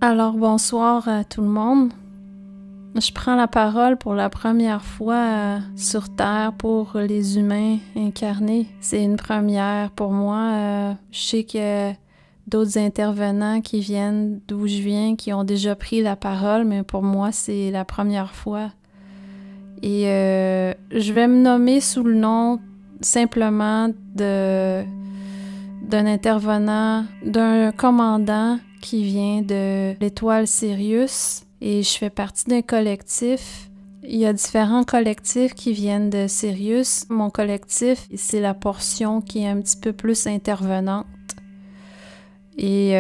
Alors, bonsoir à tout le monde. Je prends la parole pour la première fois sur Terre pour les humains incarnés. C'est une première pour moi. Je sais qu'il y a d'autres intervenants qui viennent d'où je viens, qui ont déjà pris la parole, mais pour moi, c'est la première fois. Et je vais me nommer sous le nom simplement d'un intervenant, d'un commandant qui vient de l'étoile Sirius et je fais partie d'un collectif. Il y a différents collectifs qui viennent de Sirius. Mon collectif, c'est la portion qui est un petit peu plus intervenante. Et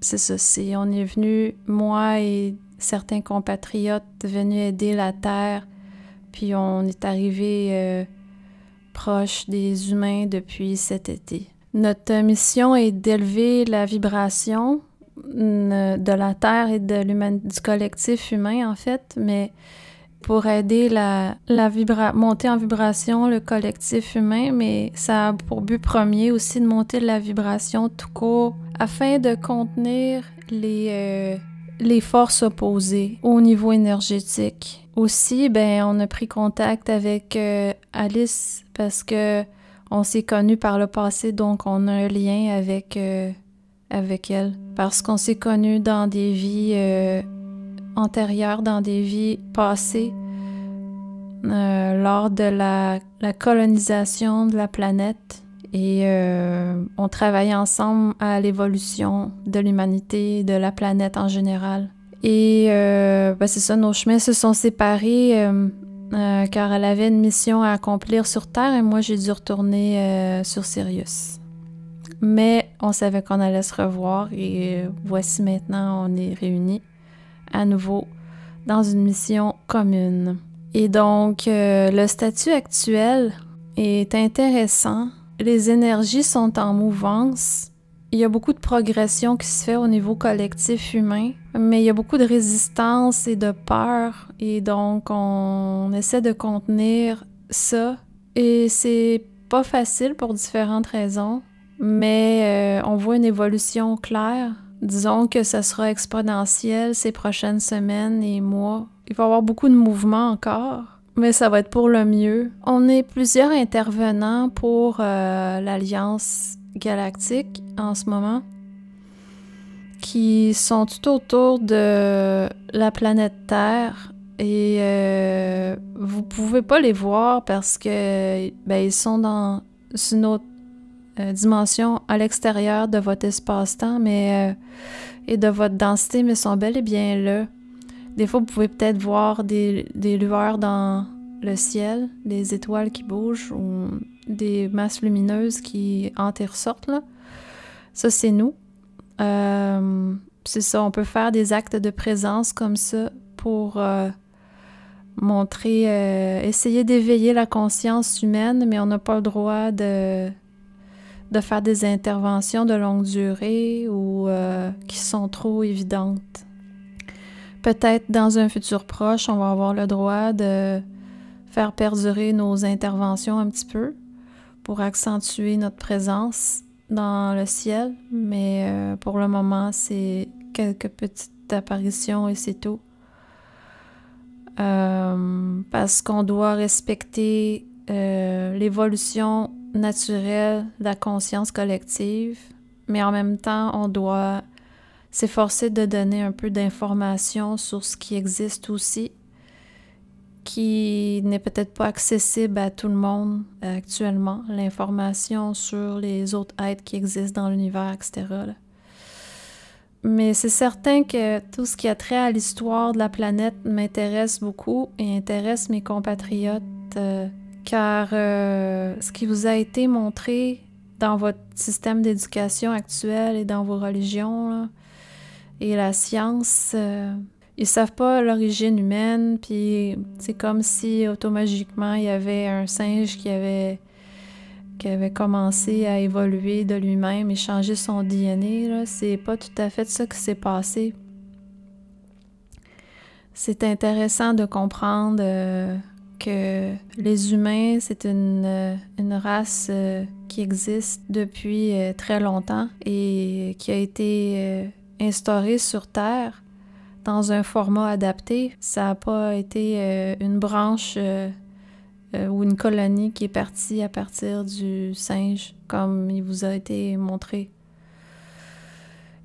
c'est ça, on est venu, moi et certains compatriotes, venus aider la Terre, puis on est arrivé proche des humains depuis cet été. Notre mission est d'élever la vibration de la Terre et du collectif humain, en fait, mais pour aider monter en vibration le collectif humain, mais ça a pour but premier aussi de monter la vibration tout court afin de contenir les forces opposées au niveau énergétique. Aussi, on a pris contact avec Alice parce que on s'est connus par le passé, donc on a un lien avec elle. Parce qu'on s'est connus dans des vies antérieures, dans des vies passées, lors de la colonisation de la planète. Et on travaillait ensemble à l'évolution de l'humanité, de la planète en général. Et c'est ça, nos chemins se sont séparés car elle avait une mission à accomplir sur Terre et moi j'ai dû retourner sur Sirius. Mais on savait qu'on allait se revoir et voici maintenant on est réunis à nouveau dans une mission commune. Et donc le statut actuel est intéressant. Les énergies sont en mouvance. Il y a beaucoup de progression qui se fait au niveau collectif humain, mais il y a beaucoup de résistance et de peur, et donc on essaie de contenir ça. Et c'est pas facile pour différentes raisons, mais on voit une évolution claire. Disons que ça sera exponentiel ces prochaines semaines et mois. Il va y avoir beaucoup de mouvements encore, mais ça va être pour le mieux. On est plusieurs intervenants pour l'Alliance galactique en ce moment qui sont tout autour de la planète Terre et vous pouvez pas les voir parce que ils sont dans une autre dimension à l'extérieur de votre espace-temps et de votre densité, mais sont bel et bien là. Des fois, vous pouvez peut-être voir des lueurs dans le ciel, des étoiles qui bougent ou des masses lumineuses qui entrent et ressortent, là. Ça, c'est nous. C'est ça, on peut faire des actes de présence comme ça pour montrer, essayer d'éveiller la conscience humaine, mais on n'a pas le droit de faire des interventions de longue durée ou qui sont trop évidentes. Peut-être dans un futur proche, on va avoir le droit de faire perdurer nos interventions un petit peu pour accentuer notre présence dans le ciel, mais pour le moment, c'est quelques petites apparitions et c'est tout. Parce qu'on doit respecter l'évolution naturelle de la conscience collective, mais en même temps, on doit s'efforcer de donner un peu d'informations sur ce qui existe aussi, qui n'est peut-être pas accessible à tout le monde actuellement, l'information sur les autres êtres qui existent dans l'univers, etc. là. Mais c'est certain que tout ce qui a trait à l'histoire de la planète m'intéresse beaucoup et intéresse mes compatriotes, car ce qui vous a été montré dans votre système d'éducation actuel et dans vos religions, là, et la science, ils savent pas l'origine humaine, puis c'est comme si automatiquement il y avait un singe qui avait commencé à évoluer de lui-même et changer son DNA, là. C'est pas tout à fait ça qui s'est passé. C'est intéressant de comprendre que les humains, c'est une race qui existe depuis très longtemps et qui a été instauré sur Terre dans un format adapté. Ça n'a pas été une branche ou une colonie qui est partie à partir du singe, comme il vous a été montré.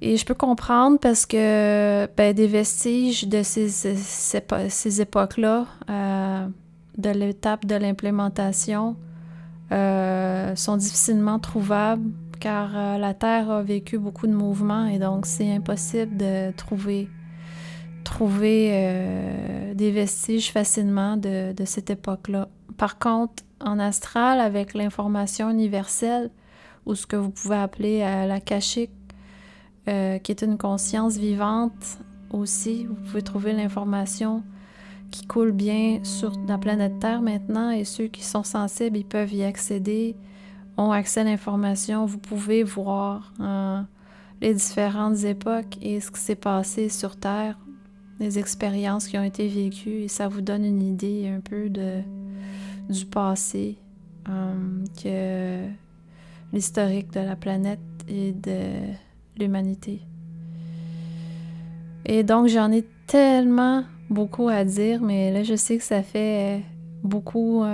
Et je peux comprendre parce que des vestiges de ces époques-là, de l'étape de l'implémentation, sont difficilement trouvables car la Terre a vécu beaucoup de mouvements et donc c'est impossible de trouver des vestiges facilement de cette époque-là. Par contre, en astral, avec l'information universelle, ou ce que vous pouvez appeler l'akashique, qui est une conscience vivante aussi, vous pouvez trouver l'information qui coule bien sur la planète Terre maintenant, et ceux qui sont sensibles, ils peuvent y accéder, ont accès à l'information. Vous pouvez voir les différentes époques et ce qui s'est passé sur Terre, les expériences qui ont été vécues, et ça vous donne une idée un peu du passé, que l'historique de la planète et de l'humanité. Et donc, j'en ai tellement beaucoup à dire, mais là, je sais que ça fait beaucoup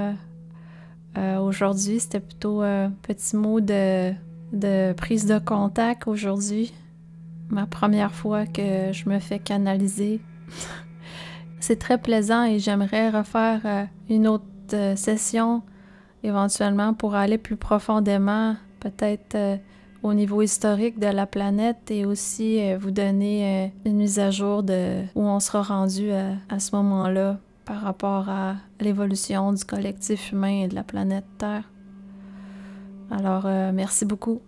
aujourd'hui. C'était plutôt un petit mot de prise de contact aujourd'hui. Ma première fois que je me fais canaliser. C'est très plaisant et j'aimerais refaire une autre session éventuellement pour aller plus profondément, peut-être au niveau historique de la planète, et aussi vous donner une mise à jour de où on sera rendu à ce moment-là par rapport à l'évolution du collectif humain et de la planète Terre. Alors, merci beaucoup.